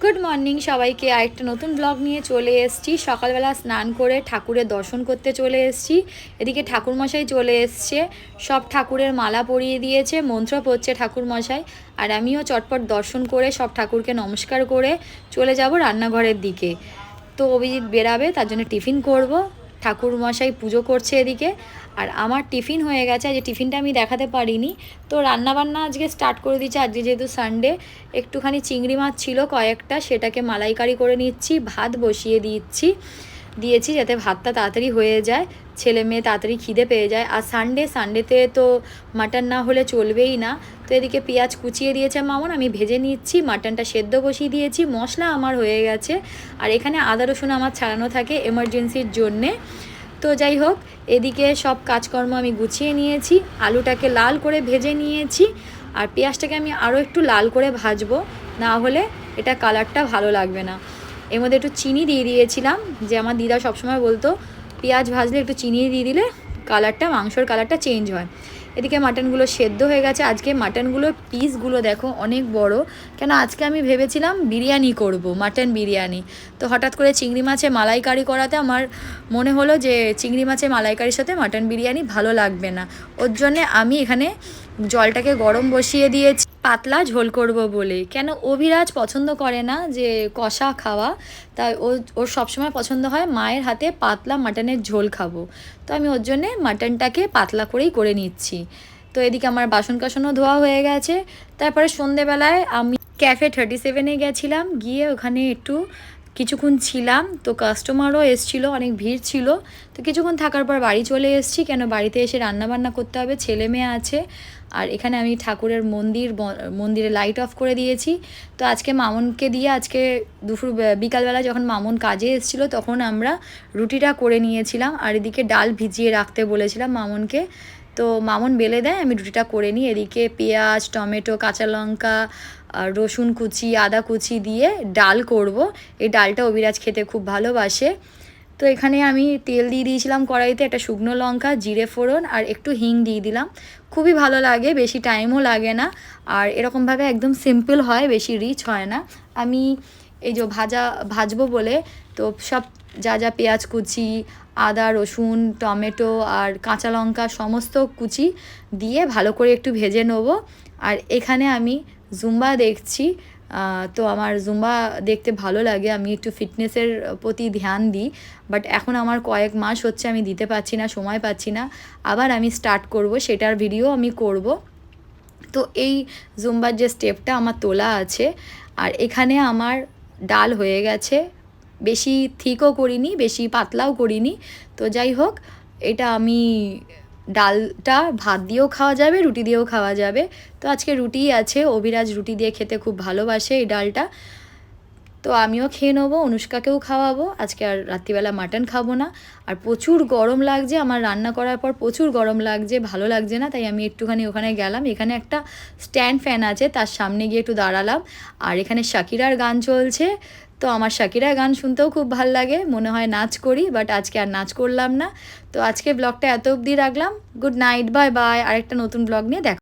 Good morning সবাইকে। আরেকটা নতুন ব্লগ নিয়ে চলে এসেছি। সকালবেলা স্নান করে ঠাকুরের দর্শন করতে চলে এসেছি। এদিকে ঠাকুরমশাই চলে এসছে, সব ঠাকুরের মালা পরিয়ে দিয়েছে, মন্ত্র পড়ছে ঠাকুরমশাই। আর আমিও চটপট দর্শন করে সব ঠাকুরকে নমস্কার করে চলে যাব রান্নাঘরের দিকে। তো অভিজিৎ বেরাবে, তার জন্য টিফিন করব। ঠাকুরমশাই পুজো করছে এদিকে, আর আমার টিফিন হয়ে গেছে। আজ টিফিনটা আমি দেখাতে পারিনি, তো রান্নাবান্না আজকে স্টার্ট করে দিচ্ছি। আজকে যেহেতু সানডে, একটুখানি চিংড়ি মাছ ছিল কয়েকটা, সেটাকে মালাইকারি করে নিচ্ছি। ভাত বসিয়ে দিয়েছি যাতে ভাতটা তাড়াতাড়ি হয়ে যায়, ছেলে মেয়ে তাড়াতাড়ি খিদে পেয়ে যায়। আর সানডেতে তো মাটন না হলে চলবেই না। তো এদিকে পেঁয়াজ কুচিয়ে দিয়েছে মামন, আমি ভেজে নিচ্ছি। মাটনটা সেদ্ধ বসিয়ে দিয়েছি, মশলা আমার হয়ে গেছে। আর এখানে আদা রসুন আমার ছাড়ানো থাকে এমার্জেন্সির জন্যে। তো যাই হোক, এদিকে সব কাজকর্ম আমি গুছিয়ে নিয়েছি। আলুটাকে লাল করে ভেজে নিয়েছি, আর পেঁয়াজটাকে আমি আরও একটু লাল করে ভাজবো, না হলে এটা কালারটা ভালো লাগবে না। এর মধ্যে একটু চিনি দিয়ে দিয়েছিলাম, যে আমার দিদা সবসময় বলতো পেঁয়াজ ভাজলে একটু চিনি দিয়ে দিলে মাংসর কালারটা চেঞ্জ হয়। এদিকে মাটনগুলো সেদ্ধ হয়ে গেছে। আজকে মাটনগুলোর পিসগুলো দেখো অনেক বড়, কেন আজকে আমি ভেবেছিলাম বিরিয়ানি করব, মাটন বিরিয়ানি। তো হঠাৎ করে চিংড়ি মাছে মালাইকারি করাতে আমার মনে হলো যে চিংড়ি মাছের মালাইকারির সাথে মাটন বিরিয়ানি ভালো লাগবে না। ওর জন্যে আমি এখানে জলটাকে গরম বসিয়ে দিয়েছি, পাতলা ঝোল করব বলে। কেন অভিরাজ পছন্দ করে না যে কষা খাওয়া, তাই ওর সবসময় পছন্দ হয় মায়ের হাতে পাতলা মাটনের ঝোল খাবো। তো আমি ওর জন্যে মাটনটাকে পাতলা করেই করে নিচ্ছি। তো এদিকে আমার বাসন কাসনও ধোয়া হয়ে গেছে। তারপরে সন্ধেবেলায় আমি ক্যাফে 37-এ গেছিলাম, গিয়ে ওখানে একটু কিছুক্ষণ ছিলাম। তো কাস্টমারও এসছিল, অনেক ভিড় ছিল। তো কিছুক্ষণ থাকার পর বাড়ি চলে এসেছি, কেন বাড়িতে এসে রান্নাবান্না করতে হবে, ছেলে মেয়ে আছে। আর এখানে আমি ঠাকুরের মন্দিরে লাইট অফ করে দিয়েছি। তো আজকে মামনকে দিয়ে, আজকে বিকালবেলা যখন মামন কাজে এসেছিলো তখন আমরা রুটিটা করে নিয়েছিলাম। আর এদিকে ডাল ভিজিয়ে রাখতে বলেছিলাম মামনকে, তো মামন বেলে দেয়, আমি রুটিটা করে নিই। এদিকে পেঁয়াজ, টমেটো, কাঁচা লঙ্কা, আর রসুন কুচি, আদা কুচি দিয়ে ডাল করব। এই ডালটা অভিরাজ খেতে খুব ভালোবাসে। তো এখানে আমি তেল দিয়ে দিয়েছিলাম কড়াইতে, একটা শুকনো লঙ্কা, জিরে ফোড়ন আর একটু হিং দিয়ে দিলাম। খুবই ভালো লাগে, বেশি টাইমও লাগে না। আর এরকমভাবে একদম সিম্পল হয়, বেশি রিচ হয় না। আমি এই যে ভাজবো বলে, তো সব যা পেঁয়াজ কুচি, আদা রসুন টমেটো আর কাঁচা লঙ্কা সমস্ত কুচি দিয়ে ভালো করে একটু ভেজে নেবো। আর এখানে আমি জুম্বা দেখছি। তো আমার জুম্বা দেখতে ভালো লাগে, আমি একটু ফিটনেসের প্রতি ধ্যান দিই। বাট এখন আমার কয়েক মাস হচ্ছে আমি দিতে পারছি না, সময় পাচ্ছি না। আবার আমি স্টার্ট করব, সেটার ভিডিও আমি করব। তো এই জুম্বার যে স্টেপটা আমার তোলা আছে। আর এখানে আমার ডাল হয়ে গেছে, বেশি থিকও করিনি, বেশি পাতলাও করিনি। তো যাই হোক, এটা আমি ডালটা ভাত দিয়েও খাওয়া যাবে, রুটি দিয়েও খাওয়া যাবে। তো আজকে রুটিই আছে, অভিরাজ রুটি দিয়ে খেতে খুব ভালোবাসে এই ডালটা। তো আমিও খেয়ে নেবো, অনুষ্কাকেও খাওয়াবো। আজকে আর রাত্রিবেলা মাটন খাবো না। আর প্রচুর গরম লাগছে, আমার রান্না করার পর প্রচুর গরম লাগছে, ভালো লাগছে না। তাই আমি একটুখানি ওখানে গেলাম, এখানে একটা স্ট্যান্ড ফ্যান আছে, তার সামনে গিয়ে একটু দাঁড়ালাম। আর এখানে শাকিরার গান চলছে। তো আমার শাকিরার গান শুনতেও খুব ভাল লাগে, মনে হয় নাচ করি, বাট আজকে আর নাচ করলাম না। তো আজকে ব্লগটা এত অবধি রাখলাম। Good night, bye bye. আরেকটা নতুন ব্লগ নিয়ে দেখা।